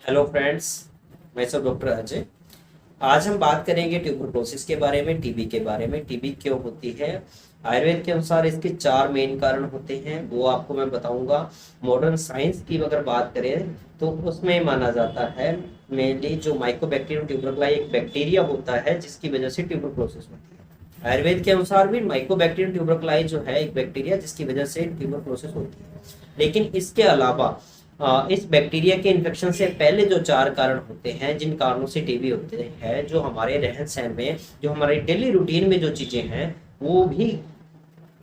Hello friends, मैं सब doctor Ajay. आज हम बात करेंगे ट्यूबरकुलोसिस के बारे में, टीबी के बारे में। टीबी क्यों होती है? आयुर्वेद के अनुसार इसके चार मेन कारण होते हैं, वो आपको मैं बताऊंगा। मॉडर्न साइंस की अगर बात करें तो उसमें माना जाता है मेनली जो माइकोबैक्टीरियम ट्यूबरकुलाई एक बैक्टीरिया होता है जिसकी वजह से ट्यूबरकुलोसिस होती है। आयुर्वेद के अनुसार भी माइकोबैक्टीरियम ट्यूबरकुलाई जो है एक बैक्टीरिया जिसकी वजह से ट्यूबरकुलोसिस होती है। लेकिन इसके अलावा इस बैक्टीरिया के इन्फेक्शन से पहले जो चार कारण होते हैं जिन कारणों से टीबी होते हैं, जो हमारे रहन सहन में, जो हमारे डेली रूटीन में जो चीजें हैं वो भी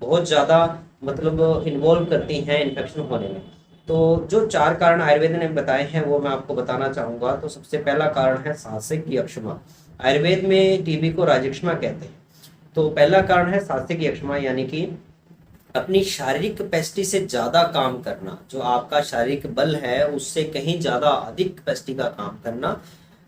बहुत ज्यादा मतलब इन्वॉल्व करती हैं इन्फेक्शन होने में। तो जो चार कारण आयुर्वेद ने बताए हैं वो मैं आपको बताना चाहूंगा। तो सबसे पहला कारण है सांसिक यक्षमा। आयुर्वेद में टीबी को राजक्षमा कहते हैं। तो पहला कारण है सांसिक यक्षमा, यानी कि अपनी शारीरिक कैपेसिटी से ज्यादा काम करना। जो आपका शारीरिक बल है उससे कहीं ज्यादा अधिक कैपेसिटी का काम करना।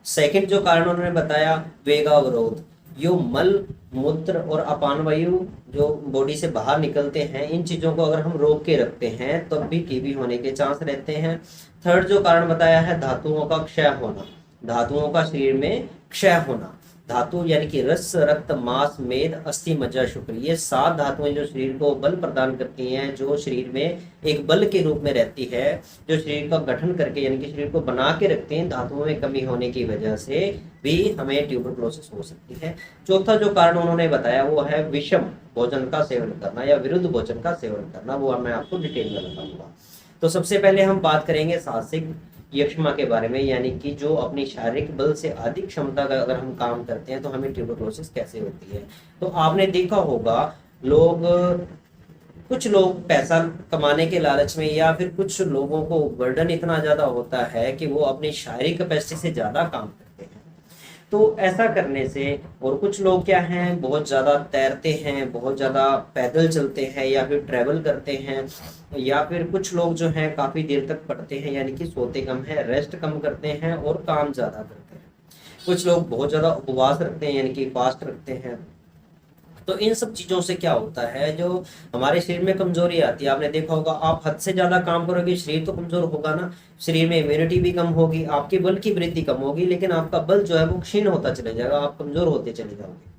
सेकंड जो कारण उन्होंने बताया, वेगावरोध। यो मल, मूत्र और अपान वायु जो बॉडी से बाहर निकलते हैं, इन चीजों को अगर हम रोक के रखते हैं तब भी टीबी होने के चांस रहते हैं। थर्ड जो कारण बताया है, धातुओं का क्षय होना। धातुओं का शरीर में क्षय होना। धातु यानी कि रस, रक्त, मांस, मेद, अस्थि, मज्जा, शुक्र, ये सात धातुएं जो शरीर को बल प्रदान करती हैं, जो शरीर में एक बल के रूप में रहती है, जो शरीर का गठन करके यानी कि शरीर को बना के रखते हैं, धातुओं में कमी होने की वजह से भी हमें ट्यूबरकुलोसिस हो सकती है। चौथा जो कारण उन्होंने बताया वो है विषम भोजन का सेवन करना या विरुद्ध भोजन का सेवन करना, वो मैं आपको डिटेल में बताऊंगा। तो सबसे पहले हम बात करेंगे साहसिक यक्ष्मा के बारे में, यानी कि जो अपनी शारीरिक बल से अधिक क्षमता का अगर हम काम करते हैं तो हमें ट्यूबरकुलोसिस कैसे होती है। तो आपने देखा होगा लोग, कुछ लोग पैसा कमाने के लालच में या फिर कुछ लोगों को बर्डन इतना ज्यादा होता है कि वो अपनी शारीरिक कैपेसिटी से ज्यादा काम करते हैं। तो ऐसा करने से, और कुछ लोग क्या हैं, बहुत ज़्यादा तैरते हैं, बहुत ज़्यादा पैदल चलते हैं या फिर ट्रैवल करते हैं, या फिर कुछ लोग जो हैं काफ़ी देर तक पढ़ते हैं यानी कि सोते कम है, रेस्ट कम करते हैं और काम ज़्यादा करते हैं। कुछ लोग बहुत ज़्यादा उपवास रखते हैं यानी कि फास्ट रखते हैं। तो इन सब चीजों से क्या होता है, जो हमारे शरीर में कमजोरी आती है। आपने देखा होगा, आप हद से ज्यादा काम करोगे शरीर तो कमजोर होगा ना। शरीर में इम्यूनिटी भी कम होगी, आपके बल की वृद्धि कम होगी, लेकिन आपका बल जो है वो क्षीण होता चले जाएगा, आप कमजोर होते चले जाओगे।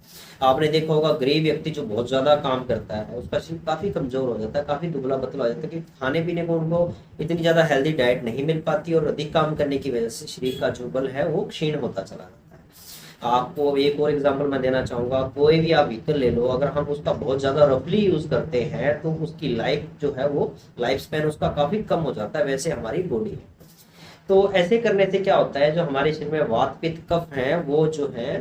आपने देखा होगा गरीब व्यक्ति जो बहुत ज्यादा काम करता है उसका शरीर काफी कमजोर हो जाता है, काफी दुबला पतला हो जाता है, क्योंकि खाने पीने को उनको इतनी ज्यादा हेल्दी डाइट नहीं मिल पाती और अधिक काम करने की वजह से शरीर का जो बल है वो क्षीण होता चला जाता है। आपको एक और एग्जांपल मैं देना चाहूंगा, कोई भी आप व्हीकल ले लो, अगर हम उसका बहुत ज्यादा रफली यूज करते हैं तो उसकी लाइफ जो है वो, लाइफ स्पैन उसका काफी कम हो जाता है। वैसे हमारी बॉडी है। तो ऐसे करने से क्या होता है, जो हमारे शरीर में वात पित्त कफ हैं वो जो है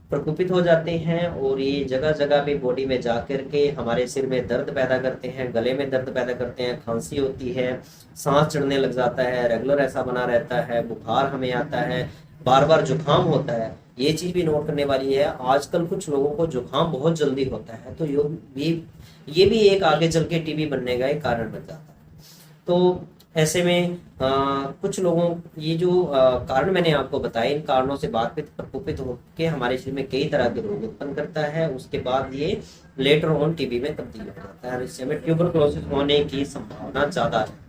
प्रकोपित हो जाते हैं और ये जगह जगह पे बॉडी में जा करके हमारे सिर में दर्द पैदा करते हैं, गले में दर्द पैदा करते हैं, खांसी होती है, सांस चढ़ने लग जाता है, रेगुलर ऐसा बना रहता है, बुखार हमें आता है, बार बार जुकाम होता है। ये चीज भी नोट करने वाली है, आजकल कुछ लोगों को जुकाम बहुत जल्दी होता है, तो ये भी एक आगे चल के टीबी बनने का एक कारण बन जाता है। तो ऐसे में कुछ लोगों, ये जो कारण मैंने आपको बताए, इन कारणों से बात प्रकोपित होकर हमारे शरीर में कई तरह के रोग उत्पन्न करता है। उसके बाद ये लेटर ऑन टीबी में तब्दील हो जाता है और इससे हमें ट्यूबरकुलोसिस होने की संभावना ज्यादा है।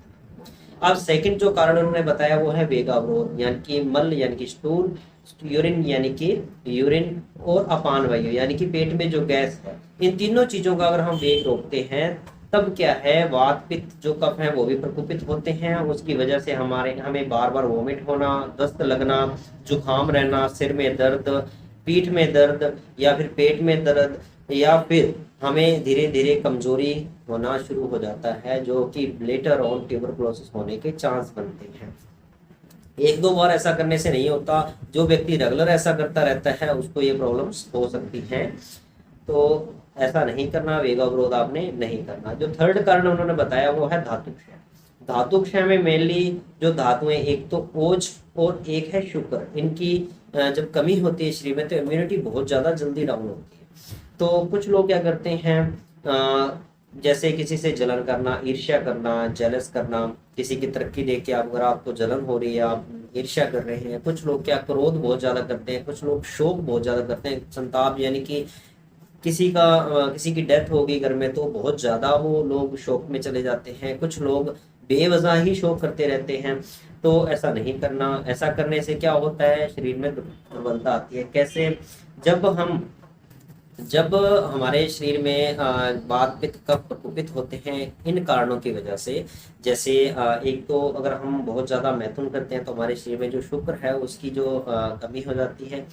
अब सेकंड जो कारण उन्होंने बताया वो है वेगावरोध, यानी कि मल यानी कि स्टूल, यूरिन यानी कि यूरिन, और अपान वायु यानी कि पेट में जो गैस है। इन तीनों चीजों का अगर हम वेग रोकते हैं तब क्या है, वात पित्त जो कफ है वो भी प्रकोपित होते हैं। उसकी वजह से हमें बार बार वोमिट होना, दस्त लगना, जुकाम रहना, सिर में दर्द, पीठ में दर्द या फिर पेट में दर्द, या फिर हमें धीरे धीरे कमजोरी होना शुरू हो जाता है, जो कि लेटर ऑन ट्यूबरकुलोसिस होने के चांस बनते हैं। एक दो बार ऐसा करने से नहीं होता, जो व्यक्ति रेगुलर ऐसा करता रहता है उसको ये प्रॉब्लम्स हो सकती हैं। तो ऐसा नहीं करना, वेगा अवरोध आपने नहीं करना। जो थर्ड कारण उन्होंने बताया वो है धातु क्षय। धातु क्षय में मेनली जो धातुएं, एक तो ओज और एक है शुक्र, इनकी जब कमी होती है शरीर में तो इम्यूनिटी बहुत ज्यादा जल्दी डाउन होती है। तो कुछ लोग क्या करते हैं, जैसे किसी से जलन करना, ईर्ष्या करना, जेलस करना, किसी की तरक्की देख के आप, अगर आपको जलन हो रही है, आप ईर्ष्या कर रहे हैं। कुछ लोग क्या क्रोध बहुत ज्यादा करते हैं, कुछ लोग शोक बहुत ज्यादा करते हैं, संताप, यानी कि किसी की डेथ हो गई घर में तो बहुत ज्यादा वो लोग शोक में चले जाते हैं। कुछ लोग बेवजह ही शोक करते रहते हैं। तो ऐसा नहीं करना। ऐसा करने से क्या होता है, शरीर में दुर्बलता आती है। कैसे? जब हमारे शरीर में वात पित्त कफ प्रकोपित होते हैं इन कारणों की वजह से, जैसे एक तो अगर हम बहुत ज़्यादा मैथुन करते हैं तो हमारे शरीर में जो शुक्र है उसकी जो कमी हो जाती है।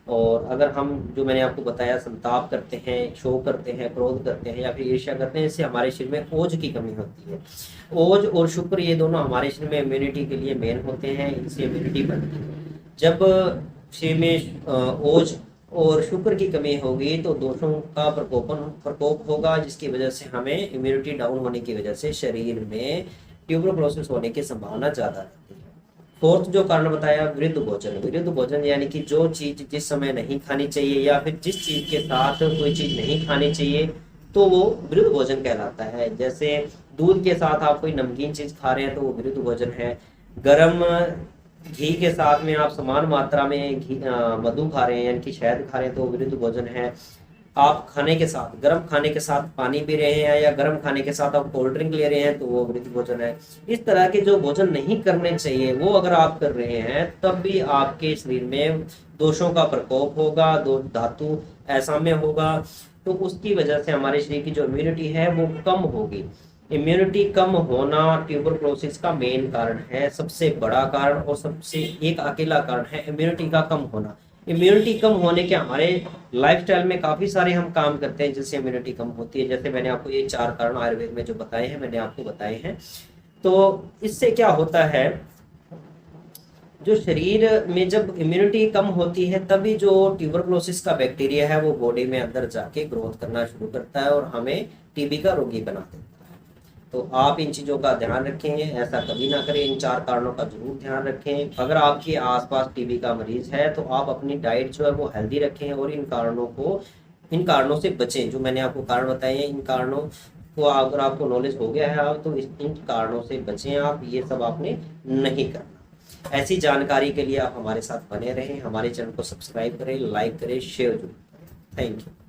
और अगर हम, जो मैंने आपको बताया, संताप करते हैं, शोक करते हैं, क्रोध करते हैं या फिर ईर्ष्या करते हैं, इससे हमारे शरीर में ओज की कमी होती है। ओज और शुक्र ये दोनों हमारे शरीर में इम्यूनिटी के लिए मेन होते हैं, इनसे इम्यूनिटी बनती है। जब शरीर में ओज और शुक्र की कमी होगी तो दोषों का प्रकोप होगा, जिसकी वजह से हमें इम्यूनिटी डाउन होने की वजह से शरीर में ट्यूबरकुलोसिस होने की संभावना ज़्यादा रहती है। फोर्थ जो कारण बताया, विरुद्ध भोजन। विरुद्ध भोजन यानी कि जो चीज जिस समय नहीं खानी चाहिए या फिर जिस चीज के साथ कोई चीज नहीं खानी चाहिए तो वो विरुद्ध भोजन कहलाता है। जैसे दूध के साथ आप कोई नमकीन चीज खा रहे हैं तो वो विरुद्ध भोजन है। गरम घी के साथ में आप समान मात्रा में मधु खा रहे हैं यानी कि शहद खा रहे हैं तो विरुद्ध भोजन है। आप खाने के साथ, गर्म खाने के साथ पानी पी रहे हैं या गर्म खाने के साथ आप कोल्ड ड्रिंक ले रहे हैं तो वो विरुद्ध भोजन है। इस तरह के जो भोजन नहीं करने चाहिए वो अगर आप कर रहे हैं तब भी आपके शरीर में दोषों का प्रकोप होगा, दो धातु ऐसा में होगा, तो उसकी वजह से हमारे शरीर की जो इम्यूनिटी है वो कम होगी। इम्यूनिटी कम होना ट्यूबरकुलोसिस का मेन कारण है, सबसे बड़ा कारण और सबसे एक अकेला कारण है इम्यूनिटी का कम होना। इम्यूनिटी कम होने के हमारे लाइफस्टाइल में काफ़ी सारे हम काम करते हैं जिससे इम्यूनिटी कम होती है। जैसे मैंने आपको ये 4 कारण आयुर्वेद में जो बताए हैं मैंने आपको बताए हैं। तो इससे क्या होता है, जो शरीर में जब इम्यूनिटी कम होती है तभी जो ट्यूबरकुलोसिस का बैक्टीरिया है वो बॉडी में अंदर जाके ग्रोथ करना शुरू करता है और हमें टीबी का रोगी बना देता है। तो आप इन चीज़ों का ध्यान रखें, ऐसा कभी ना करें। इन 4 कारणों का जरूर ध्यान रखें। अगर आपके आसपास टीबी का मरीज है तो आप अपनी डाइट जो है वो हेल्दी रखें और इन कारणों से बचें। जो मैंने आपको कारण बताए हैं इन कारणों को अगर आपको नॉलेज हो गया है तो इन कारणों से बचें। आप ये सब आपने नहीं करना। ऐसी जानकारी के लिए आप हमारे साथ बने रहें। हमारे चैनल को सब्सक्राइब करें, लाइक करें, शेयर जरूर करें। Thank you.